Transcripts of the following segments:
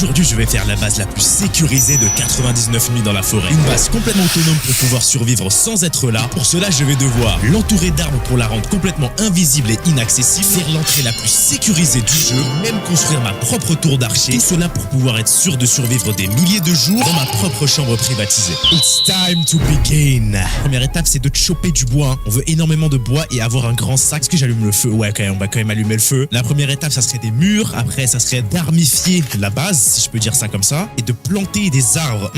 Aujourd'hui, je vais faire la base la plus sécurisée de 99 nuits dans la forêt. Une base complètement autonome pour pouvoir survivre sans être là. Pour cela, je vais devoir l'entourer d'arbres pour la rendre complètement invisible et inaccessible, faire l'entrée la plus sécurisée du jeu, même construire ma propre tour d'archer. Tout cela pour pouvoir être sûr de survivre des milliers de jours dans ma propre chambre privatisée. It's time to begin. La première étape, c'est de choper du bois. On veut énormément de bois et avoir un grand sac. Est-ce que j'allume le feu? Ouais, quand même, on va quand même allumer le feu. La première étape, ça serait des murs. Après, ça serait d'armifier la base, si je peux dire ça comme ça, et de planter des arbres.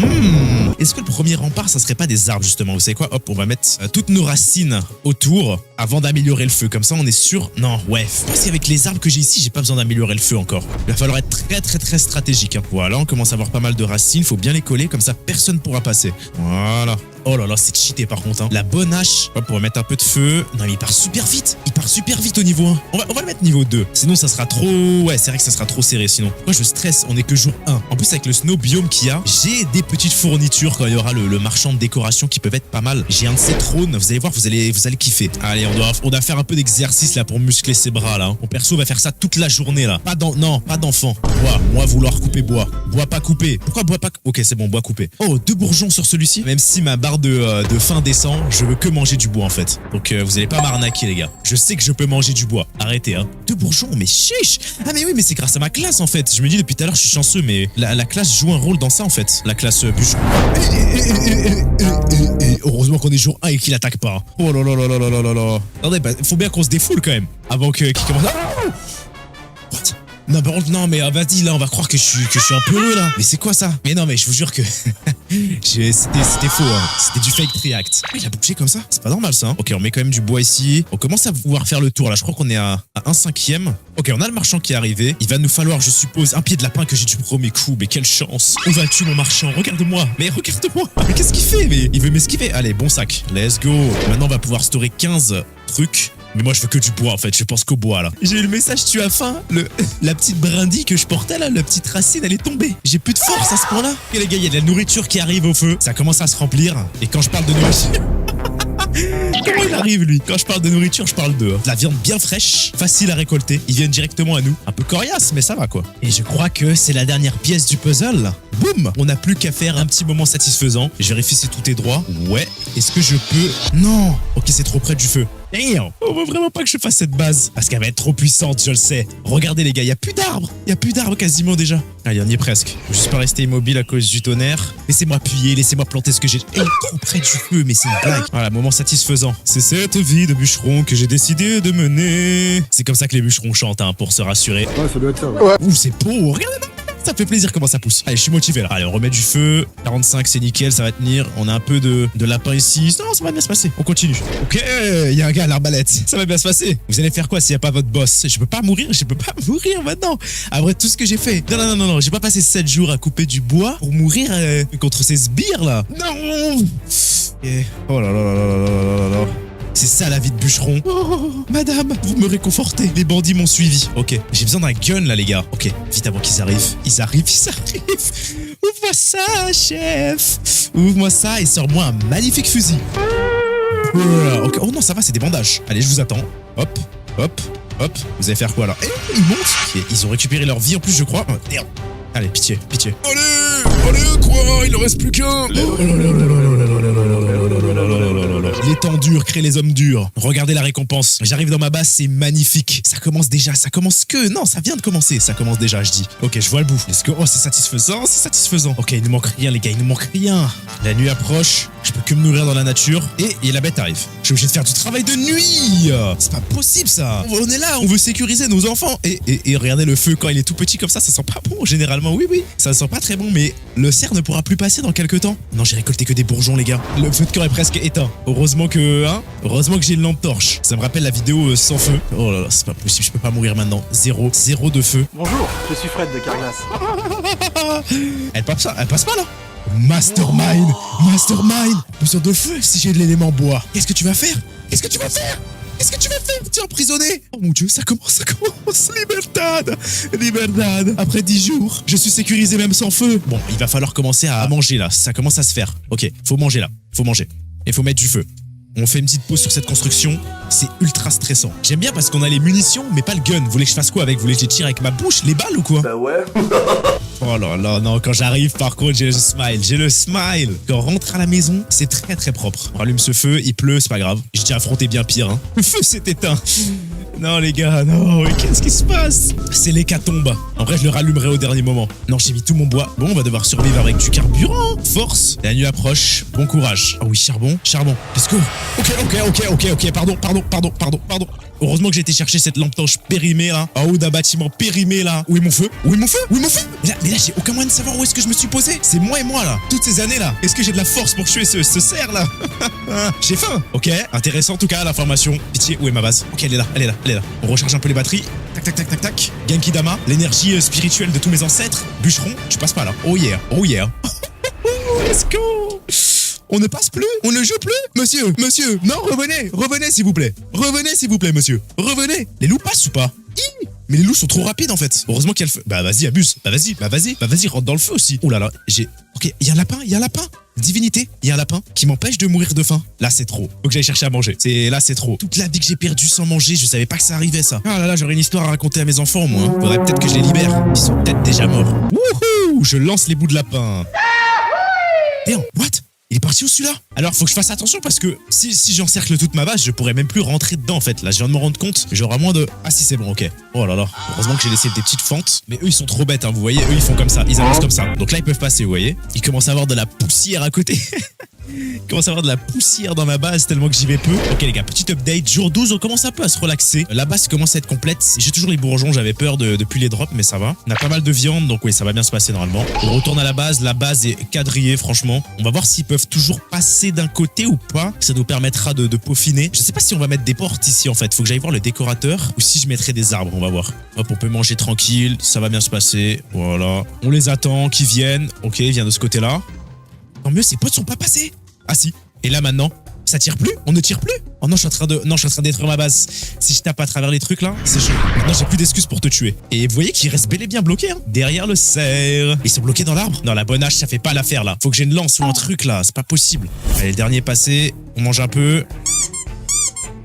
Est-ce que le premier rempart, ça serait pas des arbres, justement? Vous savez quoi? Hop, on va mettre toutes nos racines autour avant d'améliorer le feu. Comme ça, on est sûr. Non, ouais. Parce qu'avec les arbres que j'ai ici, j'ai pas besoin d'améliorer le feu encore. Il va falloir être très stratégique. Hein. Voilà, on commence à avoir pas mal de racines. Faut bien les coller, comme ça, personne pourra passer. Voilà. Oh là là, c'est cheaté par contre. Hein. La bonne hache. Hop, on va mettre un peu de feu. Non, mais il part super vite. Il part super vite au niveau 1. On va le mettre niveau 2. Sinon, ça sera trop... Ouais, c'est vrai que ça sera trop serré sinon. Moi, je stresse. On est que jour 1. En plus, avec le snow biome qu'il y a, j'ai des petites fournitures quand il y aura le marchand de décoration qui peuvent être pas mal. J'ai un de ces trônes. Vous allez voir, vous allez kiffer. Allez, on doit faire un peu d'exercice là pour muscler ses bras là. Mon perso va faire ça toute la journée là. Pas d'enfant. Moi vouloir couper bois. Bois pas coupé. Pourquoi bois pas... Ok, c'est bon, bois coupé. Oh, 2 bourgeons sur celui-ci. Même si ma barre de fin descend, je veux que manger du bois en fait. Donc vous allez pas m'arnaquer les gars. Je sais que je peux manger du bois. Arrêtez hein. 2 bourgeons, mais chiche. Ah mais oui, mais c'est grâce à ma classe en fait. Je me dis depuis tout à l'heure je suis chanceux, mais la classe joue un rôle dans ça en fait. La classe bûcheron. Heureusement qu'on est jour 1 et qu'il attaque pas. Oh là là là là là là là. Attendez, faut bien qu'on se défoule quand même avant qu'il commence. What? Non, par contre, non, mais vas-y, là, on va croire que je suis un peu heureux, là. Mais c'est quoi ça? Mais non, mais je vous jure que c'était faux, hein. C'était du fake react. Il a bougé comme ça? C'est pas normal, ça. Hein. Ok, on met quand même du bois ici. On commence à pouvoir faire le tour, là. Je crois qu'on est à 1/5. Ok, on a le marchand qui est arrivé. Il va nous falloir, je suppose, un pied de lapin que j'ai du premier coup. Mais quelle chance. Où vas-tu, mon marchand? Regarde-moi. Mais regarde-moi. Mais qu'est-ce qu'il fait? Mais il veut m'esquiver. Allez, bon sac. Let's go. Maintenant, on va pouvoir storer 15 trucs. Mais moi je veux que du bois en fait, je pense qu'au bois là. J'ai eu le message tu as faim, la petite brindille que je portais là, la petite racine elle est tombée. J'ai plus de force à ce point là. Et les gars, il y a de la nourriture qui arrive au feu. Ça commence à se remplir. Et quand je parle de nourriture... Comment il arrive lui? Quand je parle de nourriture, je parle de la viande bien fraîche, facile à récolter. Ils viennent directement à nous. Un peu coriace, mais ça va quoi. Et je crois que c'est la dernière pièce du puzzle. Boum! On n'a plus qu'à faire un petit moment satisfaisant. Je vérifie si tout est droit. Ouais. Est-ce que je peux... Non! Ok, c'est trop près du feu. Damn. On veut vraiment pas que je fasse cette base. Parce qu'elle va être trop puissante, je le sais. Regardez les gars, il y a plus d'arbres. Il y a plus d'arbres quasiment déjà. Allez, on y est presque. Faut juste pas rester immobile à cause du tonnerre. Laissez-moi appuyer, laissez-moi planter ce que j'ai. Trop près du feu, mais c'est une blague. Voilà, moment satisfaisant. C'est cette vie de bûcheron que j'ai décidé de mener. C'est comme ça que les bûcherons chantent, hein, pour se rassurer. Ouais, ça doit être ça, ouais. Ouh, c'est beau. Regardez. Ça fait plaisir comment ça pousse. Allez, je suis motivé là. Allez, on remet du feu. 45, c'est nickel, ça va tenir. On a un peu de lapin ici. Non, ça va bien se passer. On continue. Ok, il y a un gars à l'arbalète. Ça va bien se passer. Vous allez faire quoi s'il n'y a pas votre boss? Je peux pas mourir maintenant. Après tout ce que j'ai fait. Non. J'ai pas passé 7 jours à couper du bois pour mourir contre ces sbires là. Non. Et... Oh là là là là là là là. C'est ça la vie de bûcheron. Oh, madame, vous me réconfortez. Les bandits m'ont suivi. Ok, j'ai besoin d'un gun là les gars. Ok, vite avant qu'ils arrivent. Ils arrivent. Ouvre-moi ça, chef. Ouvre-moi ça et sors-moi un magnifique fusil. Okay. Oh non, ça va, c'est des bandages. Allez, je vous attends. Hop. Vous allez faire quoi là? Ils montent. Okay. Ils ont récupéré leur vie en plus, je crois. Oh, merde. Allez, pitié. Allez, quoi? Il en reste plus qu'un. Les temps durs créent les hommes durs. Regardez la récompense. J'arrive dans ma base, c'est magnifique. Ça commence déjà, Non, ça vient de commencer. Ça commence déjà, je dis. Ok, je vois le bout. Est-ce que... Oh, c'est satisfaisant. Ok, il nous manque rien, les gars, La nuit approche. Je peux que me nourrir dans la nature. Et la bête arrive. Je suis obligé de faire du travail de nuit. C'est pas possible, ça. On est là, on veut sécuriser nos enfants. Et regardez le feu quand il est tout petit comme ça sent pas bon, généralement. Oui. Ça sent pas très bon, mais le cerf ne pourra plus passer dans quelques temps. Non, j'ai récolté que des bourgeons, les gars. Le feu de camp est presque éteint. Heureusement que j'ai une lampe torche. Ça me rappelle la vidéo sans feu. Oh là là, c'est pas possible, je peux pas mourir maintenant. Zéro de feu. Bonjour, je suis Fred de Carglass. Elle passe pas là. Mastermind. Besoin de feu si j'ai de l'élément bois. Qu'est-ce que tu vas faire? Tu es emprisonné. Oh mon dieu, ça commence. Libertad. Après 10 jours, je suis sécurisé même sans feu. Bon, il va falloir commencer à manger là. Ça commence à se faire. Ok, faut manger là. Et faut mettre du feu. On fait une petite pause sur cette construction. C'est ultra stressant. J'aime bien parce qu'on a les munitions, mais pas le gun. Vous voulez que je fasse quoi avec? Vous voulez que je les tire avec ma bouche, les balles ou quoi? Bah ouais. Oh là là, non, quand j'arrive, par contre, j'ai le smile. J'ai le smile. Quand on rentre à la maison, c'est très très propre. On rallume ce feu, il pleut, c'est pas grave. J'ai déjà affronté bien pire, hein. Le feu s'est éteint. Non, les gars, non, mais qu'est-ce qui se passe? C'est l'hécatombe. En vrai, je le rallumerai au dernier moment. Non, j'ai mis tout mon bois. Bon, on va devoir survivre avec du carburant. Force. La nuit approche. Bon courage. Ah oui, charbon. Charbon. Let's go. Ok. Pardon. Heureusement que j'ai été chercher cette lampe torche périmée là, en haut d'un bâtiment périmé là. Où est mon feu? Mais là, j'ai aucun moyen de savoir où est-ce que je me suis posé. C'est moi et moi là, toutes ces années là. Est-ce que j'ai de la force pour tuer ce cerf là? J'ai faim. Ok, intéressant en tout cas l'information. Pitié, où est ma base? Ok, elle est là. On recharge un peu les batteries. Tac. Genki Dama, l'énergie spirituelle de tous mes ancêtres. Bûcheron, tu passes pas là. Oh yeah. Let's go. On ne passe plus? On ne joue plus? Monsieur, non, revenez s'il vous plaît. Monsieur. Revenez. Les loups passent ou pas? Mais les loups sont trop rapides en fait. Heureusement qu'il y a le feu. Bah vas-y, abuse. Bah vas-y, rentre dans le feu aussi. Ouh là là, Ok, il y a un lapin. Divinité, il y a un lapin qui m'empêche de mourir de faim. Là, c'est trop. Faut que j'aille chercher à manger. Là, c'est trop. Toute la vie que j'ai perdue sans manger, je savais pas que ça arrivait ça. Ah là là, j'aurais une histoire à raconter à mes enfants, moi. Faudrait peut-être que je les libère. Ils sont peut-être déjà morts. Wouhou! Je lance les bouts de lapin. Damn, what? Il est parti où celui-là? Alors faut que je fasse attention parce que si j'encercle toute ma base, je pourrais même plus rentrer dedans en fait. Là je viens de me rendre compte, j'aurai moins de... Ah si c'est bon, ok. Oh là là, heureusement que j'ai laissé des petites fentes. Mais eux ils sont trop bêtes, hein, vous voyez, eux ils font comme ça, ils avancent comme ça. Donc là ils peuvent passer, vous voyez. Ils commencent à avoir de la poussière à côté. Il commence à avoir de la poussière dans ma base tellement que j'y vais peu. Ok les gars, petit update, jour 12, on commence un peu à se relaxer. La base commence à être complète. J'ai toujours les bourgeons, j'avais peur depuis les drops, mais ça va. On a pas mal de viande, donc oui, ça va bien se passer normalement. On retourne à la base est quadrillée franchement. On va voir s'ils peuvent toujours passer d'un côté ou pas. Ça nous permettra de peaufiner. Je sais pas si on va mettre des portes ici en fait. Faut que j'aille voir le décorateur ou si je mettrai des arbres, on va voir. Hop, on peut manger tranquille, ça va bien se passer. Voilà. On les attend, qu'ils viennent. Ok, ils viennent de ce côté-là. Tant mieux, ces potes sont pas passés. Ah si. Et là maintenant, ça tire plus? On ne tire plus? Oh non, je suis en train de détruire ma base. Si je tape à travers les trucs là, c'est chaud. Maintenant, j'ai plus d'excuses pour te tuer. Et vous voyez qu'ils restent bel et bien bloqués, hein, derrière le cerf. Ils sont bloqués dans l'arbre. Non, la bonne hache, ça fait pas l'affaire là. Faut que j'ai une lance ou un truc là, c'est pas possible. Allez, le dernier passé. On mange un peu.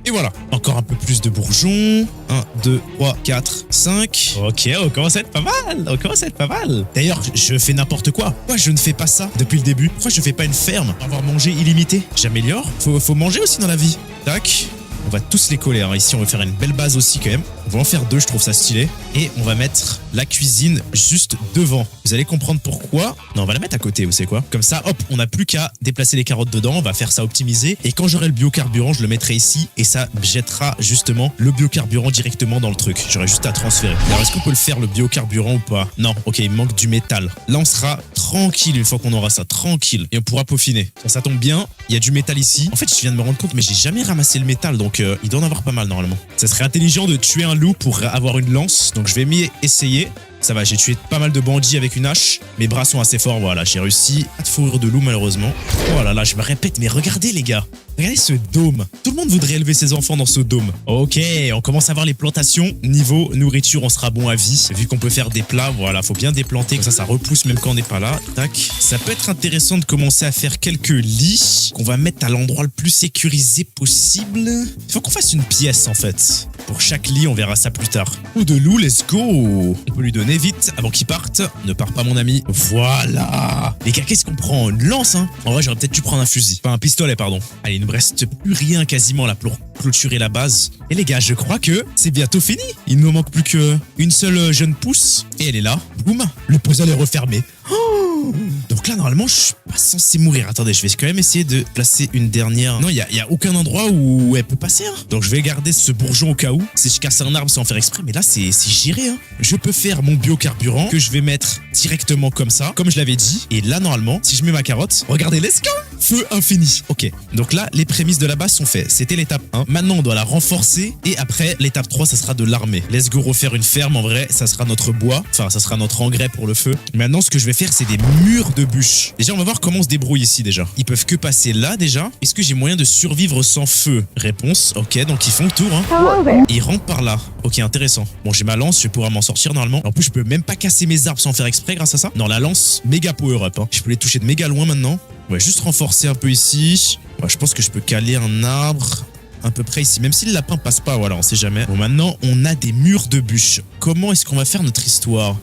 Et voilà, encore un peu plus de bourgeons. 1, 2, 3, 4, 5. Ok, on commence à être pas mal. D'ailleurs, je fais n'importe quoi. Pourquoi je ne fais pas ça depuis le début? Pourquoi je fais pas une ferme pour avoir mangé illimité? J'améliore. Faut manger aussi dans la vie. Tac. On va tous les coller. Hein. Ici, on va faire une belle base aussi quand même. On va en faire 2, je trouve ça stylé. Et on va mettre la cuisine juste devant. Vous allez comprendre pourquoi. Non, on va la mettre à côté, vous savez quoi? Comme ça, hop, on n'a plus qu'à déplacer les carottes dedans. On va faire ça optimiser. Et quand j'aurai le biocarburant, je le mettrai ici. Et ça jettera justement le biocarburant directement dans le truc. J'aurai juste à transférer. Alors, est-ce qu'on peut le faire, le biocarburant ou pas? Non, ok, il manque du métal. Là, on sera tranquille une fois qu'on aura ça. Tranquille. Et on pourra peaufiner. Ça tombe bien. Il y a du métal ici. En fait, je viens de me rendre compte, mais j'ai jamais ramassé le métal. Donc, il doit en avoir pas mal normalement. Ça serait intelligent de tuer un loup pour avoir une lance. Donc je vais m'y essayer. Ça va, j'ai tué pas mal de bandits avec une hache. Mes bras sont assez forts, voilà, j'ai réussi. Pas de fourrure de loup malheureusement. Oh là là, je me répète, mais regardez les gars. Regardez ce dôme. Tout le monde voudrait élever ses enfants dans ce dôme. Ok, on commence à voir les plantations. Niveau nourriture, on sera bon à vie. Vu qu'on peut faire des plats, voilà, faut bien déplanter. Comme ça repousse même quand on n'est pas là. Tac. Ça peut être intéressant de commencer à faire quelques lits qu'on va mettre à l'endroit le plus sécurisé possible. Il faut qu'on fasse une pièce en fait. Pour chaque lit, on verra ça plus tard. Oh de loup, let's go. On peut lui donner vite avant qu'il parte. Ne pars pas mon ami. Voilà. Les gars, qu'est-ce qu'on prend? Une lance, hein? En vrai, j'aurais peut-être dû prendre un fusil. Enfin, un pistolet, pardon. Allez, il ne me reste plus rien quasiment là pour clôturer la base. Et les gars, je crois que c'est bientôt fini. Il ne me manque plus qu'une seule jeune pousse. Et elle est là. Boum. Le puzzle est refermé. Oh, donc là, normalement, je suis pas censé mourir. Attendez, je vais quand même essayer de placer une dernière. Non, il y a aucun endroit où elle peut passer. Hein. Donc je vais garder ce bourgeon au cas où. Si je casse un arbre sans faire exprès. Mais là, c'est géré. Hein. Je peux faire mon biocarburant que je vais mettre directement comme ça, comme je l'avais dit. Et là, normalement, si je mets ma carotte, regardez, let's go! Feu infini. Ok, donc là, les prémices de la base sont faites. C'était l'étape 1. Maintenant, on doit la renforcer. Et après, l'étape 3, ça sera de l'armer. Let's go refaire une ferme. En vrai, ça sera notre bois. Enfin, ça sera notre engrais pour le feu. Maintenant, ce que je vais faire, c'est des murs de bûches. Déjà, on va voir comment on se débrouille ici déjà. Ils peuvent que passer là déjà. Est-ce que j'ai moyen de survivre sans feu? Réponse, ok, donc ils font le tour. Hein. Ils rentrent par là. Ok, intéressant. Bon, j'ai ma lance, je pourrai m'en sortir normalement. En plus, je peux même pas casser mes arbres sans faire exprès grâce à ça. Non, la lance, méga power up. Hein. Je peux les toucher de méga loin maintenant. On va juste renforcer un peu ici. Ouais, je pense que je peux caler un arbre à peu près ici. Même si le lapin passe pas, voilà, on sait jamais. Bon, maintenant, on a des murs de bûches. Comment est-ce qu'on va faire notre histoire?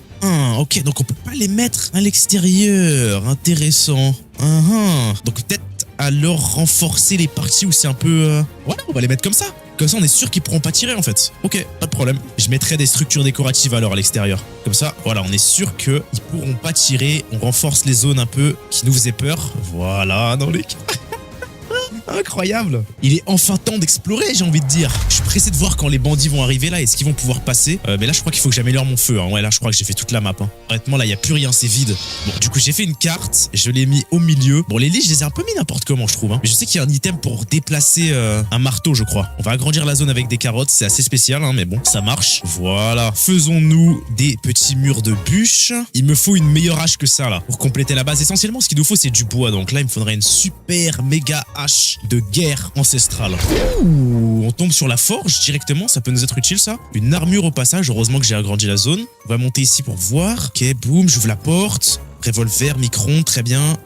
Ok, donc on peut pas les mettre à l'extérieur. Intéressant. Donc peut-être alors renforcer les parties où c'est un peu... Voilà, on va les mettre comme ça. Comme ça, on est sûr qu'ils pourront pas tirer en fait. Ok, pas de problème. Je mettrai des structures décoratives alors à l'extérieur. Comme ça, voilà, on est sûr qu'ils pourront pas tirer. On renforce les zones un peu qui nous faisaient peur. Voilà, dans les... Incroyable. Il est enfin temps d'explorer, j'ai envie de dire. Je suis pressé de voir quand les bandits vont arriver là. Est-ce qu'ils vont pouvoir passer? Mais là, je crois qu'il faut que j'améliore mon feu. Ouais, là, je crois que j'ai fait toute la map. Honnêtement, là, il n'y a plus rien, c'est vide. Bon, du coup, j'ai fait une carte. Je l'ai mis au milieu. Bon, les lits, je les ai un peu mis n'importe comment, je trouve. Mais je sais qu'il y a un item pour déplacer un marteau, je crois. On va agrandir la zone avec des carottes. C'est assez spécial, mais bon, ça marche. Voilà. Faisons-nous des petits murs de bûches. Il me faut une meilleure hache que ça, là, pour compléter la base. Essentiellement, ce qu'il nous faut, c'est du bois. Donc là, il me faudrait une super méga hache de guerre ancestrale. Ouh, on tombe sur la forge directement, ça peut nous être utile ça. Une armure au passage, heureusement que j'ai agrandi la zone. On va monter ici pour voir. Ok, boum, j'ouvre la porte. Revolver, micron, très bien.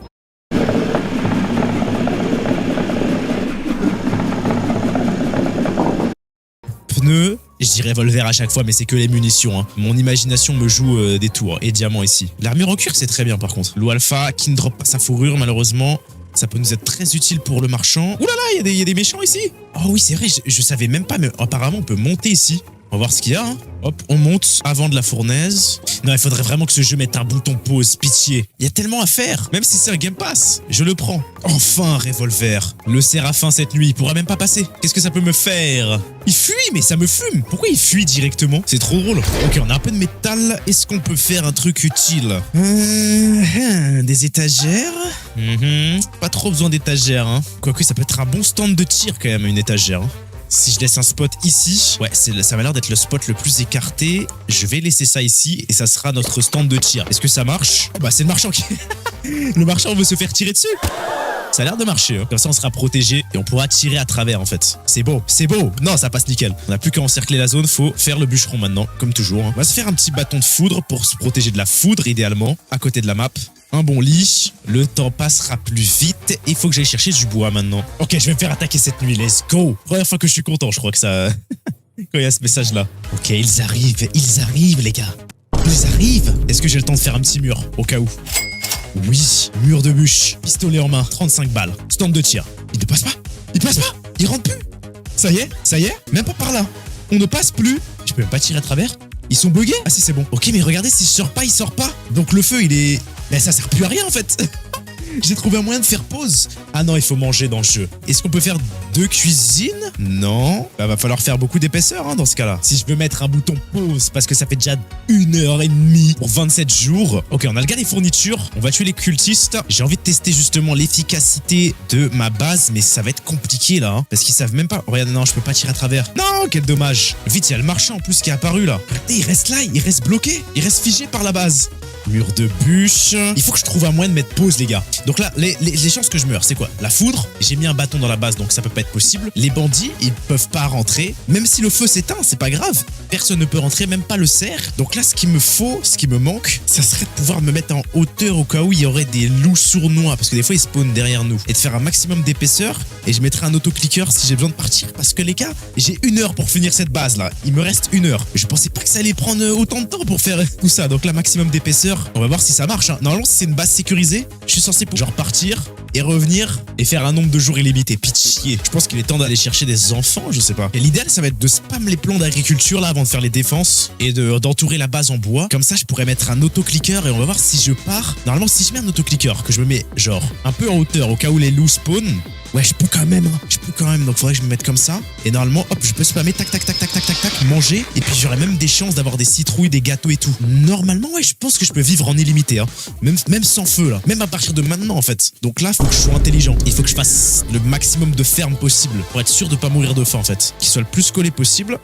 Pneus. Je dis revolver à chaque fois, mais c'est que les munitions. Mon imagination me joue des tours. Et diamant ici. L'armure en cuir, c'est très bien par contre. Loup alpha, qui ne drop pas sa fourrure malheureusement. Ça peut nous être très utile pour le marchand. Ouh là là, il y a des méchants ici. Oh oui, c'est vrai, je savais même pas, mais apparemment on peut monter ici. On va voir ce qu'il y a. Hop, on monte avant de la fournaise. Non, il faudrait vraiment que ce jeu mette un bouton pause, pitié. Il y a tellement à faire, même si c'est un Game Pass. Je le prends. Enfin, un revolver. Le Séraphin cette nuit, il pourra même pas passer. Qu'est-ce que ça peut me faire? Il fuit, mais ça me fume. Pourquoi il fuit directement? C'est trop drôle. Ok, on a un peu de métal. Est-ce qu'on peut faire un truc utile? Des étagères? Pas trop besoin d'étagères. Quoique, ça peut être un bon stand de tir quand même, une étagère. Si je laisse un spot ici, ouais, ça m'a l'air d'être le spot le plus écarté. Je vais laisser ça ici et ça sera notre stand de tir. Est-ce que ça marche? Oh bah c'est le marchand qui... Le marchand veut se faire tirer dessus. Ça a l'air de marcher. Comme ça, on sera protégé et on pourra tirer à travers en fait. C'est beau, c'est beau. Non, ça passe nickel. On n'a plus qu'à encercler la zone. Faut faire le bûcheron maintenant, comme toujours. On va se faire un petit bâton de foudre pour se protéger de la foudre idéalement, à côté de la map. Un bon lit, le temps passera plus vite. Il faut que j'aille chercher du bois maintenant. Ok, je vais me faire attaquer cette nuit, let's go. Première fois que je suis content, je crois que ça... Quand il y a ce message-là. Ok, ils arrivent les gars. Ils arrivent. Est-ce que j'ai le temps de faire un petit mur, au cas où? Oui, mur de bûche, pistolet en main, 35 balles, stand de tir. Il ne passe pas, il passe pas, il rentre plus. Ça y est, même pas par là. On ne passe plus. Je peux même pas tirer à travers. Ils sont buggés? Ah si, c'est bon. Ok, mais regardez, si je sors pas, il sort pas. Donc le feu, il est... Mais ça sert plus à rien en fait. J'ai trouvé un moyen de faire pause. Ah non, il faut manger dans le jeu. Est-ce qu'on peut faire 2 cuisines? Non. Bah, va falloir faire beaucoup d'épaisseur dans ce cas-là. Si je veux mettre un bouton pause, parce que ça fait déjà 1h30 pour 27 jours. Ok, on a le gars des fournitures. On va tuer les cultistes. J'ai envie de tester justement l'efficacité de ma base, mais ça va être compliqué là. Parce qu'ils savent même pas. Regarde, non, je peux pas tirer à travers. Non, quel dommage. Vite, il y a le marchand en plus qui est apparu là. Regardez, il reste là, il reste bloqué. Il reste figé par la base. Mur de bûche. Il faut que je trouve un moyen de mettre pause, les gars. Donc là, les chances que je meure, c'est quoi? La foudre. J'ai mis un bâton dans la base, donc ça peut pas être possible. Les bandits, ils peuvent pas rentrer. Même si le feu s'éteint, c'est pas grave. Personne ne peut rentrer, même pas le cerf. Donc là, ce qu'il me faut, ce qui me manque, ça serait de pouvoir me mettre en hauteur au cas où il y aurait des loups sournois. Parce que des fois, ils spawnent derrière nous. Et de faire un maximum d'épaisseur. Et je mettrai un autoclicker si j'ai besoin de partir. Parce que les gars, j'ai 1 heure pour finir cette base là. Il me reste 1 heure. Je pensais pas que ça allait prendre autant de temps pour faire tout ça. Donc là, maximum d'épaisseur. On va voir si ça marche. Normalement, si c'est une base sécurisée, je suis censé genre partir et revenir et faire un nombre de jours illimité. Pitié. Je pense qu'il est temps d'aller chercher des enfants, je sais pas. Et l'idéal, ça va être de spam les plans d'agriculture là avant de faire les défenses et d'entourer la base en bois. Comme ça, je pourrais mettre un autoclicker et on va voir si je pars. Normalement, si je mets un autoclicker, que je me mets genre un peu en hauteur au cas où les loups spawnent. Ouais, je peux quand même. Donc, faudrait que je me mette comme ça. Et normalement, hop, je peux spammer, tac, manger. Et puis, j'aurais même des chances d'avoir des citrouilles, des gâteaux et tout. Normalement, ouais, je pense que je peux vivre en illimité. Même sans feu, là. Même à partir de maintenant, en fait. Donc là, faut que je sois intelligent. Il faut que je fasse le maximum de ferme possible pour être sûr de pas mourir de faim, en fait. Qu'il soit le plus collé possible.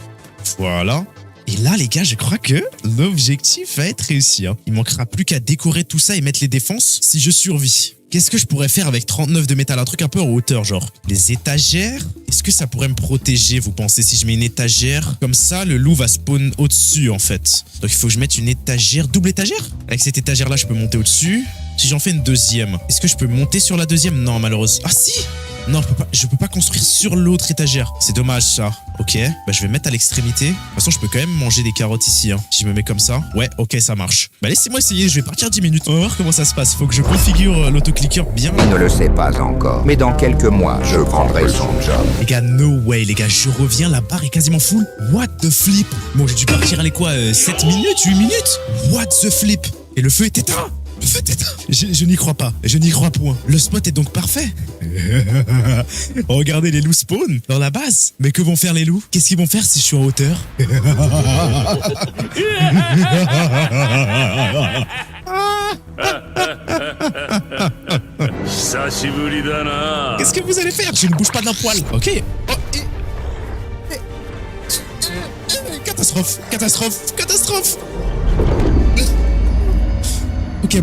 Voilà. Et là, les gars, je crois que l'objectif va être réussi. Il manquera plus qu'à décorer tout ça et mettre les défenses si je survis. Qu'est-ce que je pourrais faire avec 39 de métal? Un truc un peu en hauteur, genre. Les étagères? Est-ce que ça pourrait me protéger, vous pensez? Si je mets une étagère, comme ça, le loup va spawn au-dessus, en fait. Donc, il faut que je mette une étagère. Double étagère? Avec cette étagère-là, je peux monter au-dessus. Si j'en fais une deuxième, est-ce que je peux monter sur la deuxième? Non, malheureusement. Ah si! Non, je peux pas construire sur l'autre étagère. C'est dommage, ça. Ok, bah je vais mettre à l'extrémité. De toute façon, je peux quand même manger des carottes ici, hein. Si je me mets comme ça. Ouais, ok, ça marche. Bah laissez-moi essayer, je vais partir 10 minutes. On va voir comment ça se passe. Faut que je configure l'autoclicker bien. Il ne le sait pas encore, mais dans quelques mois, je prendrai son job. Les gars, no way, les gars, je reviens, la barre est quasiment full. What the flip? Bon, j'ai dû partir, allez quoi, 7 minutes, 8 minutes? What the flip? Et le feu est éteint. Le feu est éteint. Je n'y crois pas, je n'y crois point. Le spot est donc parfait. Regardez les loups spawn dans la base. Mais que vont faire les loups? Qu'est-ce qu'ils vont faire si je suis en hauteur? Qu'est-ce que vous allez faire? Je ne bouge pas d'un poil. Ok. Oh, catastrophe, catastrophe, catastrophe. Ok, bon.